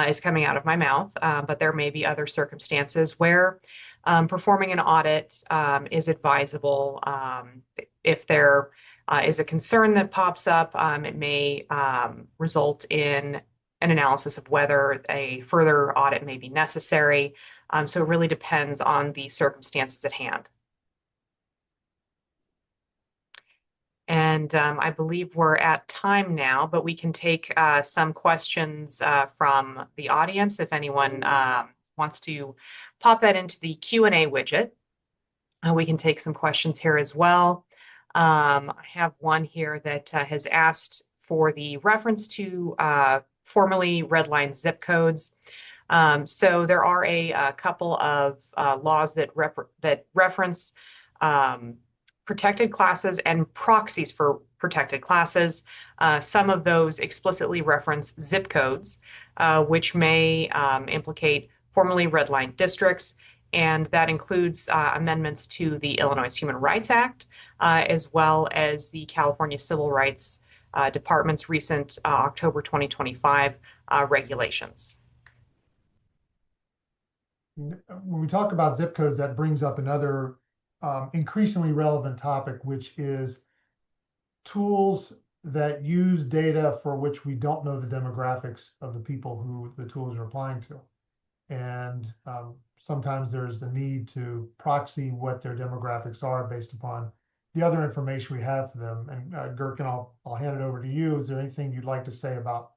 is coming out of my mouth, but there may be other circumstances where performing an audit is advisable. If there is a concern that pops up, it may result in an analysis of whether a further audit may be necessary. So it really depends on the circumstances at hand. And I believe we're at time now, but we can take some questions from the audience if anyone wants to pop that into the Q&A widget. We can take some questions here as well. I have one here that has asked for the reference to formerly redlined zip codes. So there are a couple of laws that reference protected classes and proxies for protected classes. Some of those explicitly reference zip codes, which may implicate formerly redlined districts. And that includes amendments to the Illinois Human Rights Act, as well as the California Civil Rights Department's recent October 2025 regulations. When we talk about zip codes, that brings up another increasingly relevant topic, which is tools that use data for which we don't know the demographics of the people who the tools are applying to. And sometimes there's the need to proxy what their demographics are based upon the other information we have for them. And Gurkan, I'll hand it over to you. Is there anything you'd like to say about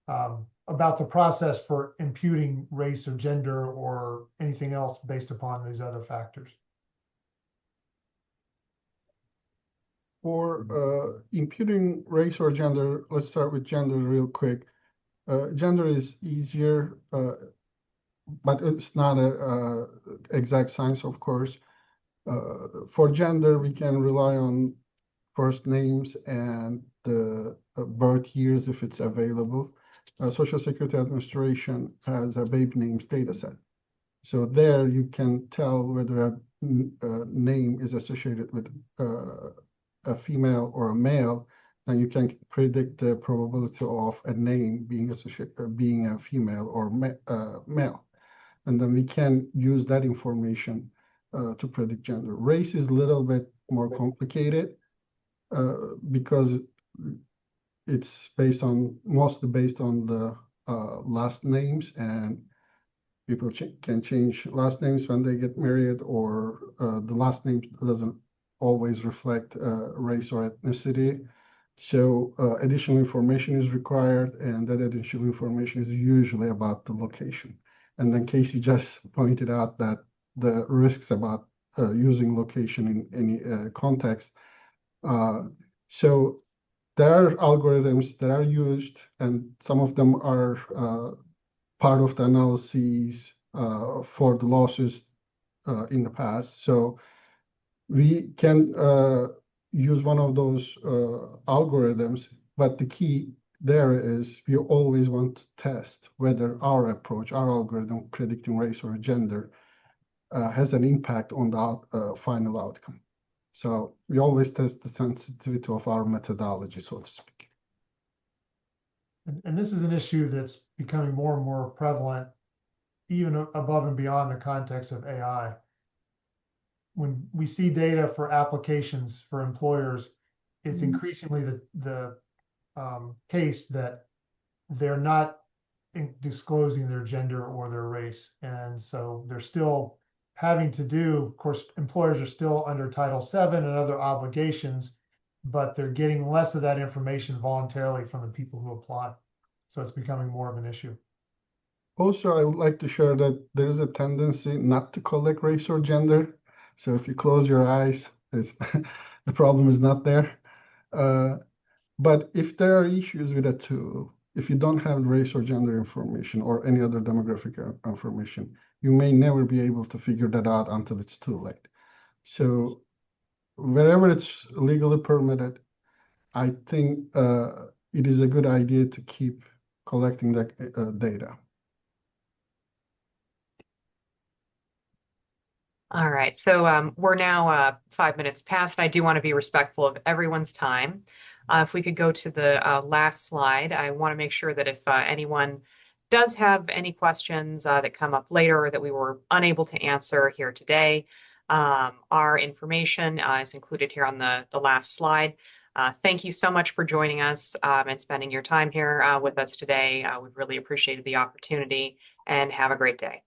the process for imputing race or gender or anything else based upon these other factors? For imputing race or gender, let's start with gender real quick. Gender is easier, but it's not a exact science, of course. For gender, we can rely on first names and the birth years if it's available. Social Security Administration has a baby names data set. So there you can tell whether a name is associated with a female or a male, and you can predict the probability of a name being associated being a female or male. And then we can use that information to predict gender. Race is a little bit more complicated because it's mostly based on the last names, and people can change last names when they get married, or the last name doesn't always reflect race or ethnicity. So additional information is required, and that additional information is usually about the location. And then Kacey just pointed out that the risks about using location in any context. So there are algorithms that are used, and some of them are part of the analyses for the losses in the past. So we can use one of those algorithms, but the key there is we always want to test whether our approach, our algorithm predicting race or gender has an impact on the final outcome. So we always test the sensitivity of our methodology, so to speak. And this is an issue that's becoming more and more prevalent, even above and beyond the context of AI. When we see data for applications for employers, it's increasingly the case that they're not disclosing their gender or their race. And so they're still having to do, of course, employers are still under Title VII and other obligations, but they're getting less of that information voluntarily from the people who apply. So it's becoming more of an issue. Also, I would like to share that there is a tendency not to collect race or gender. So if you close your eyes, it's the problem is not there. But if there are issues with a tool, if you don't have race or gender information or any other demographic information, you may never be able to figure that out until it's too late. So wherever it's legally permitted, I think it is a good idea to keep collecting that data. All right, so we're now 5 minutes past, and I do want to be respectful of everyone's time. If we could go to the last slide, I want to make sure that if anyone does have any questions that come up later or that we were unable to answer here today, our information is included here on the last slide. Thank you so much for joining us and spending your time here with us today. We've really appreciated the opportunity, and have a great day.